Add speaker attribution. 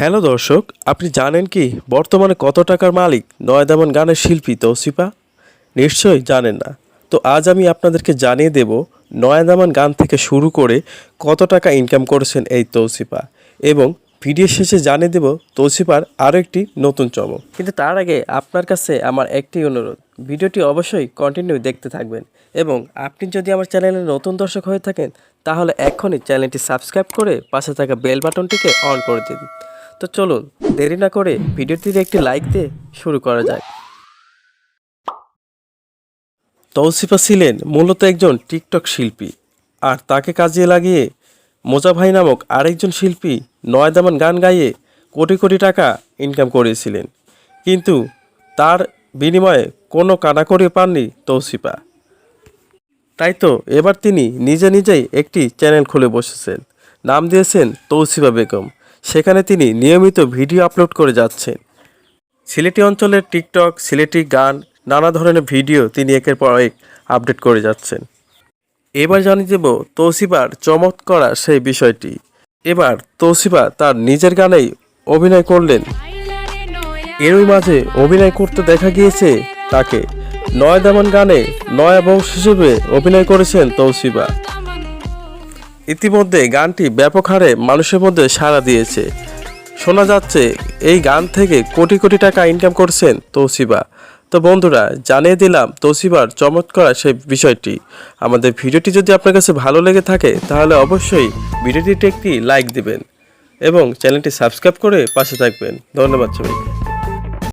Speaker 1: Hello দর্শক, আপনি জানেন কি বর্তমানে কত টাকার মালিক নয়দামান গানের শিল্পী তৌসিফা? নিশ্চয়ই জানেন না। তো আজ আমি আপনাদেরকে জানিয়ে দেব নয়দামান গান থেকে শুরু করে কত টাকা ইনকাম করেছেন এই তৌসিফা, এবং ভিডিও শেষে জানিয়ে দেব তৌসিফার আরও একটি নতুন চমক। কিন্তু তার আগে আপনার কাছে আমার একটি অনুরোধ, ভিডিওটি অবশ্যই কন্টিনিউ দেখতে থাকবেন, এবং আপনি যদি আমার চ্যানেলে নতুন দর্শক হয়ে থাকেন তাহলে এখনই চ্যানেলটি সাবস্ক্রাইব করে পাশে থাকা বেল বাটনটিকে অন করে দিন। তো চলুন দেরি না করে ভিডিওটিতে একটি লাইক দিয়ে শুরু করা যায়। তৌসিফা ছিলেন মূলত একজন টিকটক শিল্পী, আর তাকে কাজে লাগিয়ে মোজা ভাই নামক আরেকজন শিল্পী নয়দামান গান গাইয়ে কোটি কোটি টাকা ইনকাম করেছিলেন। কিন্তু তার বিনিময়ে কোনো কানাকড়ি পাননি তৌসিফা। তাই তো এবার তিনি নিজেই একটি চ্যানেল খুলে বসেছেন, নাম দিয়েছেন তৌসিফা বেগম। সেখানে তিনি নিয়মিত ভিডিও আপলোড করে যাচ্ছেন। সিলেটি অঞ্চলের টিকটক, সিলেটি গান, নানা ধরনের ভিডিও তিনি একের পর এক আপডেট করে যাচ্ছেন। এবার জানিয়ে দেব তৌসিফার চমক করা সেই বিষয়টি। এবার তৌসিফা তার নিজের গানেই অভিনয় করলেন। এরই মাঝে অভিনয় করতে দেখা গিয়েছে তাকে নয়দামান গানে নয়া বংশ হিসেবে অভিনয় করেছেন তৌসিফা। ইতিমধ্যে গানটি ব্যাপক হারে মানুষের মধ্যে সাড়া দিয়েছে। শোনা যাচ্ছে এই গান থেকে কোটি কোটি টাকা ইনকাম করছেন তৌসিফা। তো বন্ধুরা, জানিয়ে দিলাম তৌসিফার চমৎকার সেই বিষয়টি। আমাদের ভিডিওটি যদি আপনার কাছে ভালো লেগে থাকে তাহলে অবশ্যই ভিডিওটিতে একটি লাইক দিবেন এবং চ্যানেলটি সাবস্ক্রাইব করে পাশে থাকবেন। ধন্যবাদ সবাইকে।